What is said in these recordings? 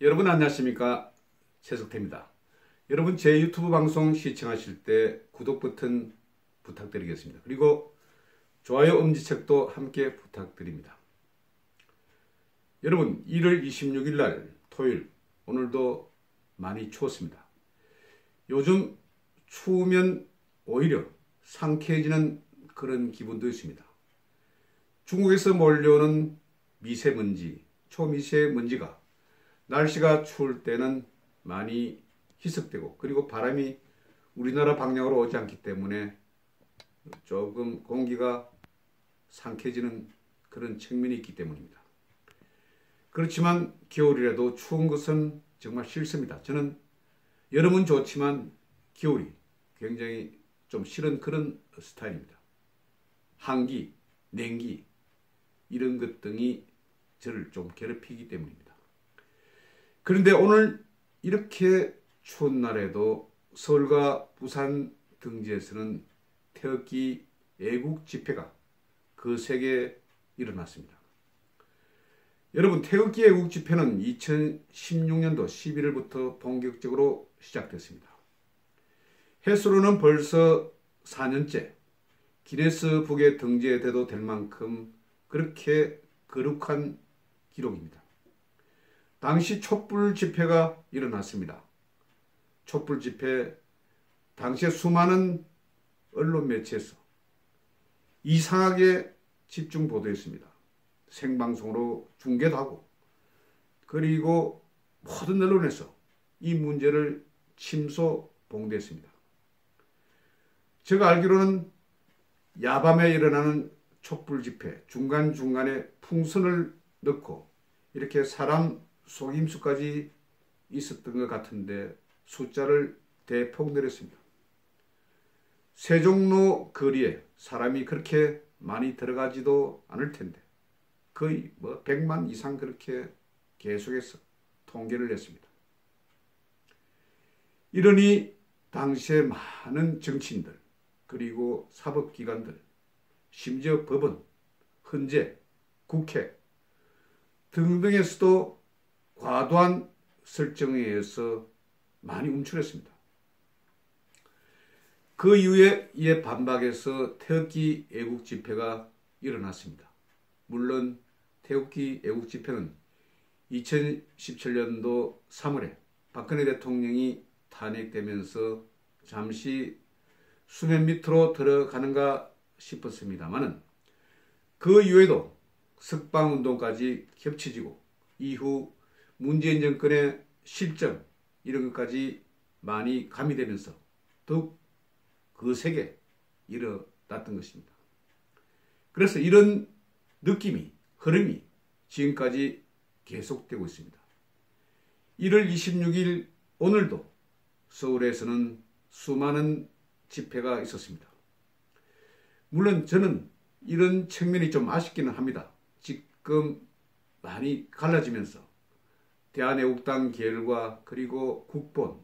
여러분 안녕하십니까? 최석태입니다. 여러분 제 유튜브 방송 시청하실 때 구독 버튼 부탁드리겠습니다. 그리고 좋아요 엄지척도 함께 부탁드립니다. 여러분 1월 26일 날 토요일, 오늘도 많이 추웠습니다. 요즘 추우면 오히려 상쾌해지는 그런 기분도 있습니다. 중국에서 몰려오는 미세먼지, 초미세먼지가 날씨가 추울 때는 많이 희석되고, 그리고 바람이 우리나라 방향으로 오지 않기 때문에 조금 공기가 상쾌해지는 그런 측면이 있기 때문입니다. 그렇지만 겨울이라도 추운 것은 정말 싫습니다. 저는 여름은 좋지만 겨울이 굉장히 좀 싫은 그런 스타일입니다. 한기, 냉기 이런 것 등이 저를 좀 괴롭히기 때문입니다. 그런데 오늘 이렇게 추운 날에도 서울과 부산 등지에서는 태극기 애국 집회가 거세게 일어났습니다. 여러분, 태극기 애국 집회는 2016년도 11월부터 본격적으로 시작됐습니다. 횟수로는 벌써 4년째 기네스북에 등재돼도 될 만큼 그렇게 거룩한 기록입니다. 당시 촛불 집회가 일어났습니다. 촛불 집회 당시에 수많은 언론 매체에서 이상하게 집중 보도했습니다. 생방송으로 중계도 하고, 그리고 모든 언론에서 이 문제를 침소 봉대했습니다. 제가 알기로는 야밤에 일어나는 촛불 집회 중간중간에 풍선을 넣고 이렇게 사람 속임수까지 있었던 것 같은데 숫자를 대폭 늘렸습니다. 세종로 거리에 사람이 그렇게 많이 들어가지도 않을 텐데 거의 100만 이상 그렇게 계속해서 통계를 냈습니다. 이러니 당시에 많은 정치인들, 그리고 사법기관들, 심지어 법원, 헌재, 국회 등등에서도 과도한 설정에 의해서 많이 움츠렸습니다. 그 이후에 이에 반박해서 태극기 애국 집회가 일어났습니다. 물론 태극기 애국 집회는 2017년도 3월에 박근혜 대통령이 탄핵되면서 잠시 수면 밑으로 들어가는가 싶었습니다만은 그 이후에도 석방운동까지 겹쳐지고 이후 문재인 정권의 실정 이런 것까지 많이 가미되면서 더욱 거세게 일어났던 것입니다. 그래서 이런 느낌이, 흐름이 지금까지 계속되고 있습니다. 1월 26일 오늘도 서울에서는 수많은 집회가 있었습니다. 물론 저는 이런 측면이 좀 아쉽기는 합니다. 지금 많이 갈라지면서 대한애국당 계열과 그리고 국본,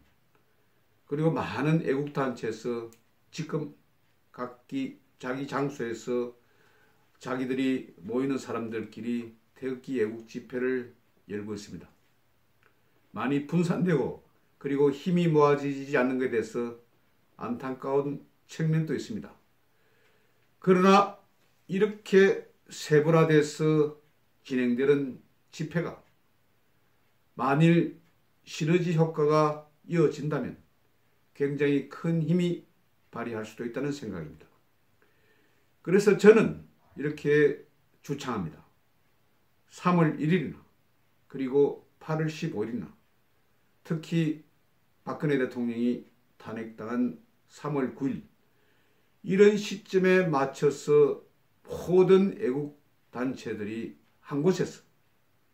그리고 많은 애국단체에서 지금 각기 자기 장소에서 자기들이 모이는 사람들끼리 태극기 애국 집회를 열고 있습니다. 많이 분산되고 그리고 힘이 모아지지 않는 것에 대해서 안타까운 측면도 있습니다. 그러나 이렇게 세분화돼서 진행되는 집회가 만일 시너지 효과가 이어진다면 굉장히 큰 힘이 발휘할 수도 있다는 생각입니다. 그래서 저는 이렇게 주창합니다. 3월 1일이나 그리고 8월 15일이나 특히 박근혜 대통령이 탄핵당한 3월 9일 이런 시점에 맞춰서 모든 애국단체들이 한 곳에서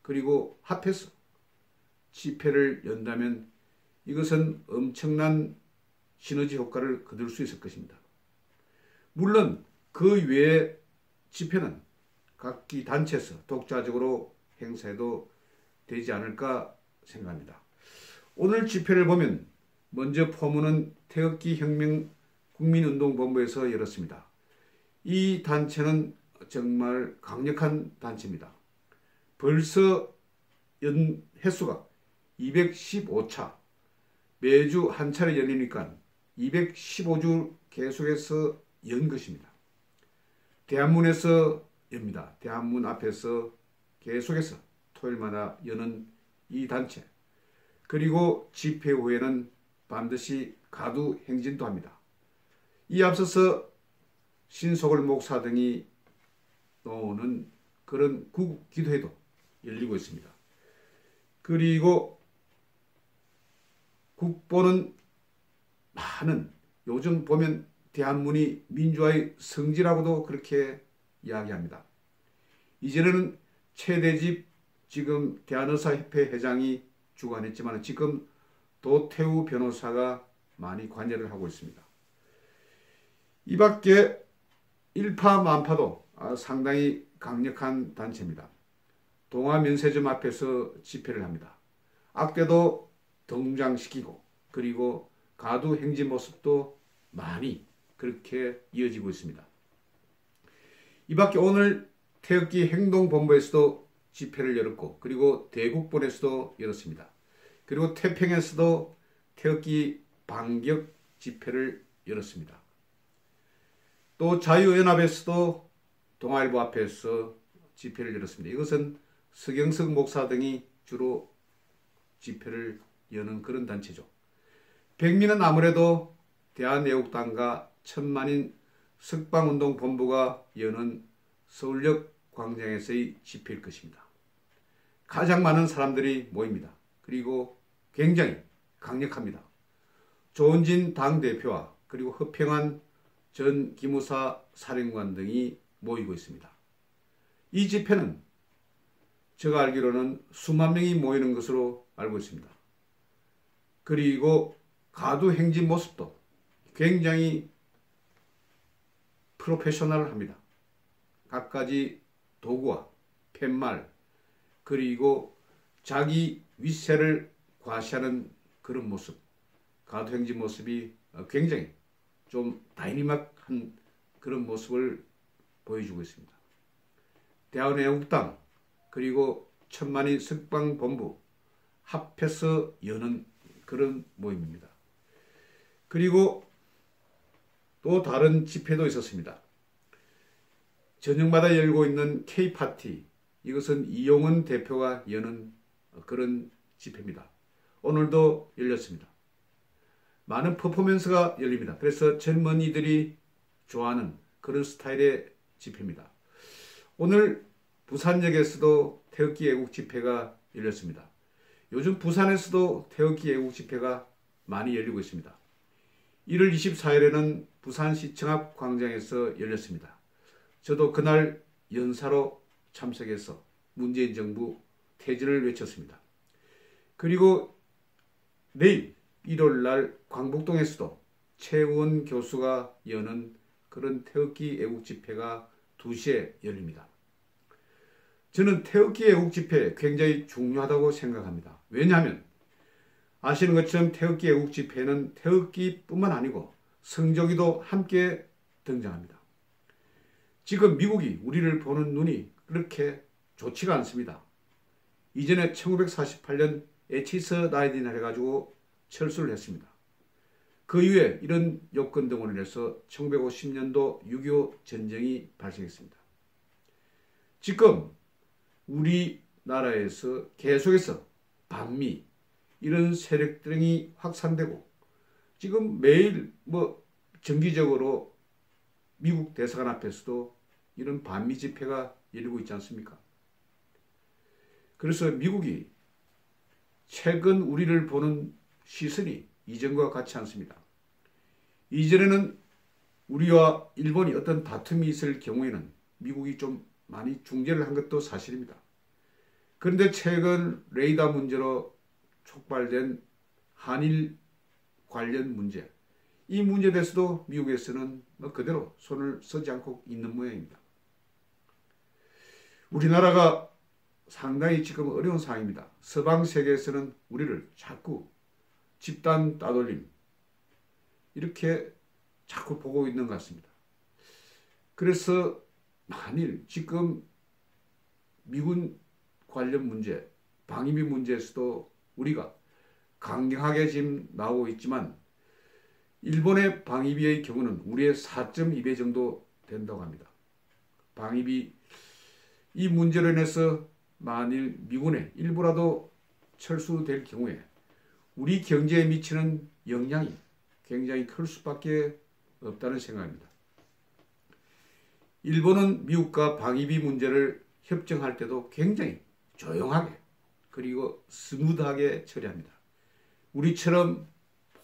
그리고 합해서 집회를 연다면 이것은 엄청난 시너지 효과를 거둘 수 있을 것입니다. 물론 그 외에 집회는 각기 단체에서 독자적으로 행사해도 되지 않을까 생각합니다. 오늘 집회를 보면 먼저 포문은 태극기 혁명 국민운동본부에서 열었습니다. 이 단체는 정말 강력한 단체입니다. 벌써 연 횟수가 215차. 매주 한 차례 열리니까 215주 계속해서 연 것입니다. 대한문에서 엽니다. 대한문 앞에서 계속해서 토요일마다 여는 이 단체. 그리고 집회 후에는 반드시 가두 행진도 합니다. 이 앞서서 신소골 목사 등이 나오는 그런 구국 기도회도 열리고 있습니다. 그리고 국보는 많은, 요즘 보면 대한문이 민주화의 성지라고도 그렇게 이야기합니다. 이전에는 최대집 지금 대한의사협회 회장이 주관했지만 지금 도태우 변호사가 많이 관여를 하고 있습니다. 이 밖에 일파만파도 상당히 강력한 단체입니다. 동아면세점 앞에서 집회를 합니다. 악대도 등장시키고 그리고 가두 행진 모습도 많이 그렇게 이어지고 있습니다. 이 밖에 오늘 태극기 행동본부에서도 집회를 열었고 그리고 대국본에서도 열었습니다. 그리고 태평에서도 태극기 반격 집회를 열었습니다. 또 자유연합에서도 동아일보 앞에서 집회를 열었습니다. 이것은 서경석 목사 등이 주로 집회를 여는 그런 단체죠. 백미는 아무래도 대한애국당과 천만인 석방운동본부가 여는 서울역 광장에서의 집회일 것입니다. 가장 많은 사람들이 모입니다. 그리고 굉장히 강력합니다. 조은진 당대표와 그리고 허평한 전 기무사 사령관 등이 모이고 있습니다. 이 집회는 제가 알기로는 수만 명이 모이는 것으로 알고 있습니다. 그리고 가두 행진 모습도 굉장히 프로페셔널합니다. 갖가지 도구와 팻말 그리고 자기 위세를 과시하는 그런 모습, 가두 행진 모습이 굉장히 좀 다이나믹한 그런 모습을 보여주고 있습니다. 대한애국당 그리고 천만인 석방본부 합해서 여는 그런 모임입니다. 그리고 또 다른 집회도 있었습니다. 저녁마다 열고 있는 K파티, 이것은 이용은 대표가 여는 그런 집회입니다. 오늘도 열렸습니다. 많은 퍼포먼스가 열립니다. 그래서 젊은이들이 좋아하는 그런 스타일의 집회입니다. 오늘 부산역에서도 태극기 애국 집회가 열렸습니다. 요즘 부산에서도 태극기 애국 집회가 많이 열리고 있습니다. 1월 24일에는 부산시청 앞 광장에서 열렸습니다. 저도 그날 연사로 참석해서 문재인 정부 퇴진을 외쳤습니다. 그리고 내일 1월날 광복동에서도 최우원 교수가 여는 그런 태극기 애국 집회가 2시에 열립니다. 저는 태극기 애국 집회 굉장히 중요하다고 생각합니다. 왜냐하면 아시는 것처럼 태극기 애국 집회는 태극기뿐만 아니고 성조기도 함께 등장합니다. 지금 미국이 우리를 보는 눈이 그렇게 좋지가 않습니다. 이전에 1948년 에치스 라이딩을 해가지고 철수를 했습니다. 그 이후에 이런 요건 등원을 해서 1950년도 6.25 전쟁이 발생했습니다. 지금 우리나라에서 계속해서 반미 이런 세력들이 확산되고 지금 매일 정기적으로 미국 대사관 앞에서도 이런 반미 집회가 열리고 있지 않습니까? 그래서 미국이 최근 우리를 보는 시선이 이전과 같지 않습니다. 이전에는 우리와 일본이 어떤 다툼이 있을 경우에는 미국이 좀 많이 중재를 한 것도 사실입니다. 그런데 최근 레이더 문제로 촉발된 한일 관련 문제, 이 문제에 대해서도 미국에서는 그대로 손을 쓰지 않고 있는 모양입니다. 우리나라가 상당히 지금 어려운 상황입니다. 서방 세계에서는 우리를 자꾸 집단 따돌림 이렇게 자꾸 보고 있는 것 같습니다. 그래서 만일 지금 미군 관련 문제, 방위비 문제에서도 우리가 강경하게 지금 나오고 있지만 일본의 방위비의 경우는 우리의 4.2배 정도 된다고 합니다. 방위비 이 문제로 인해서 만일 미군의 일부라도 철수될 경우에 우리 경제에 미치는 영향이 굉장히 클 수밖에 없다는 생각입니다. 일본은 미국과 방위비 문제를 협정할 때도 굉장히 조용하게 그리고 스무드하게 처리합니다. 우리처럼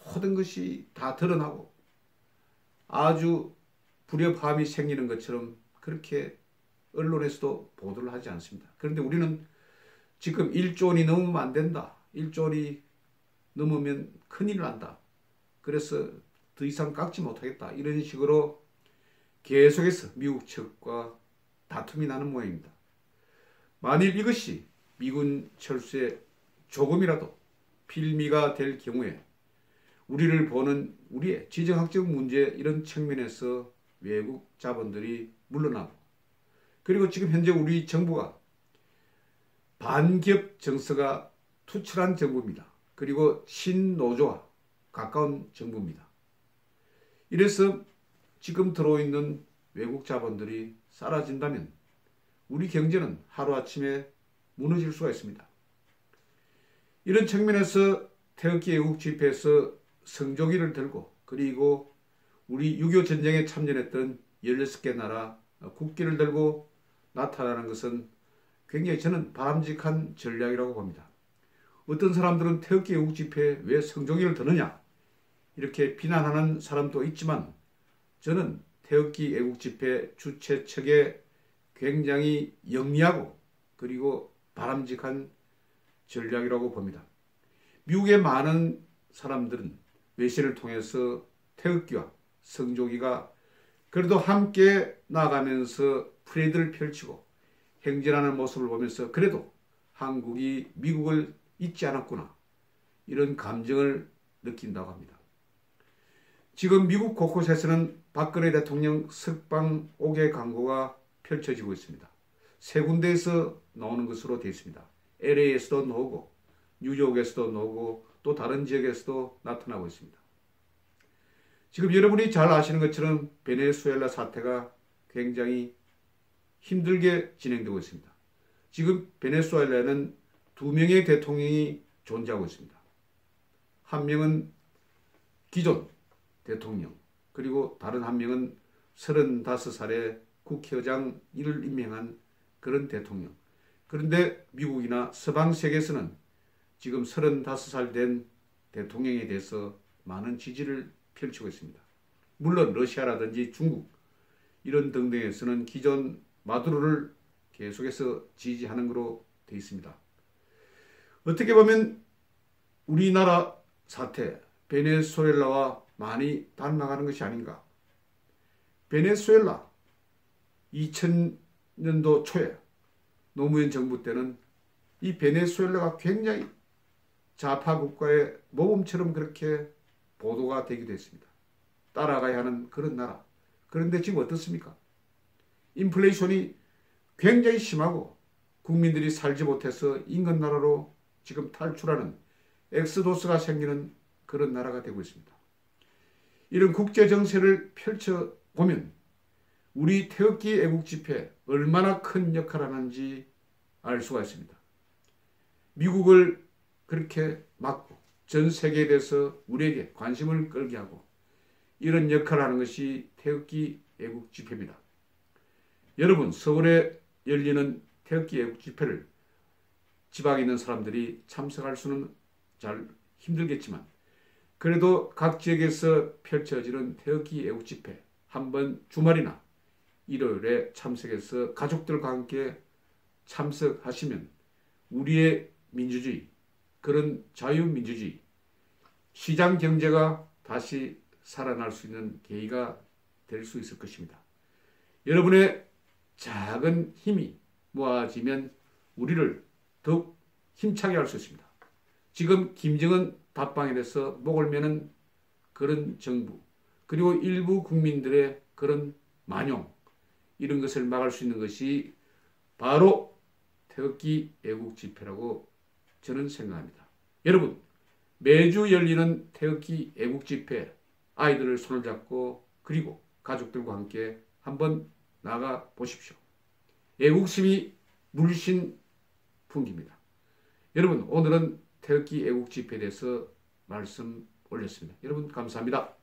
모든 것이 다 드러나고 아주 불협화음이 생기는 것처럼 그렇게 언론에서도 보도를 하지 않습니다. 그런데 우리는 지금 1조 원이 넘으면 안 된다. 1조 원이 넘으면 큰일 난다. 그래서 더 이상 깎지 못하겠다. 이런 식으로 계속해서 미국 측과 다툼이 나는 모양입니다. 만일 이것이 미군 철수에 조금이라도 빌미가 될 경우에 우리를 보는 우리의 지정학적 문제 이런 측면에서 외국 자본들이 물러나고 그리고 지금 현재 우리 정부가 반기업 정서가 투철한 정부입니다. 그리고 신노조와 가까운 정부입니다. 이래서 지금 들어있는 외국 자본들이 사라진다면 우리 경제는 하루아침에 무너질 수가 있습니다. 이런 측면에서 태극기 애국 집회에서 성조기를 들고 그리고 우리 6.25 전쟁에 참전했던 16개 나라 국기를 들고 나타나는 것은 굉장히 저는 바람직한 전략이라고 봅니다. 어떤 사람들은 태극기 애국 집회에 왜 성조기를 드느냐 이렇게 비난하는 사람도 있지만 저는 태극기 애국 집회 주최 측에 굉장히 영리하고 그리고 바람직한 전략이라고 봅니다. 미국의 많은 사람들은 외신을 통해서 태극기와 성조기가 그래도 함께 나가면서 프레이드를 펼치고 행진하는 모습을 보면서 그래도 한국이 미국을 잊지 않았구나 이런 감정을 느낀다고 합니다. 지금 미국 곳곳에서는 박근혜 대통령 석방 5개 광고가 펼쳐지고 있습니다. 세 군데에서 나오는 것으로 되어 있습니다. LA에서도 나오고 뉴욕에서도 나오고 또 다른 지역에서도 나타나고 있습니다. 지금 여러분이 잘 아시는 것처럼 베네수엘라 사태가 굉장히 힘들게 진행되고 있습니다. 지금 베네수엘라에는 2명의 대통령이 존재하고 있습니다. 한 명은 기존 대통령 그리고 다른 한 명은 35살의 국회의장을 임명한 그런 대통령. 그런데 미국이나 서방 세계에서는 지금 35살 된 대통령에 대해서 많은 지지를 펼치고 있습니다. 물론 러시아라든지 중국 이런 등등에서는 기존 마두로를 계속해서 지지하는 것으로 되어 있습니다. 어떻게 보면 우리나라 사태 베네수엘라와 많이 닮아가는 것이 아닌가. 베네수엘라 2000년도 초에 노무현 정부 때는 이 베네수엘라가 굉장히 좌파 국가의 모범처럼 그렇게 보도가 되기도 했습니다. 따라가야 하는 그런 나라. 그런데 지금 어떻습니까? 인플레이션이 굉장히 심하고 국민들이 살지 못해서 인근 나라로 지금 탈출하는 엑스도스가 생기는 그런 나라가 되고 있습니다. 이런 국제 정세를 펼쳐보면 우리 태극기 애국 집회 얼마나 큰 역할을 하는지 알 수가 있습니다. 미국을 그렇게 막고 전 세계에 대해서 우리에게 관심을 끌게 하고 이런 역할을 하는 것이 태극기 애국 집회입니다. 여러분 서울에 열리는 태극기 애국 집회를 지방에 있는 사람들이 참석할 수는 잘 힘들겠지만 그래도 각 지역에서 펼쳐지는 태극기 애국 집회 한번 주말이나 일요일에 참석해서 가족들과 함께 참석하시면 우리의 민주주의, 그런 자유민주주의, 시장 경제가 다시 살아날 수 있는 계기가 될 수 있을 것입니다. 여러분의 작은 힘이 모아지면 우리를 더욱 힘차게 할 수 있습니다. 지금 김정은 답방에 대해서 목을 매는 그런 정부 그리고 일부 국민들의 그런 만용 이런 것을 막을 수 있는 것이 바로 태극기 애국 집회라고 저는 생각합니다. 여러분, 매주 열리는 태극기 애국집회, 아이들을 손을 잡고 그리고 가족들과 함께 한번 나가 보십시오. 애국심이 물씬 풍깁니다. 여러분, 오늘은 태극기 애국집회에 대해서 말씀 올렸습니다. 여러분, 감사합니다.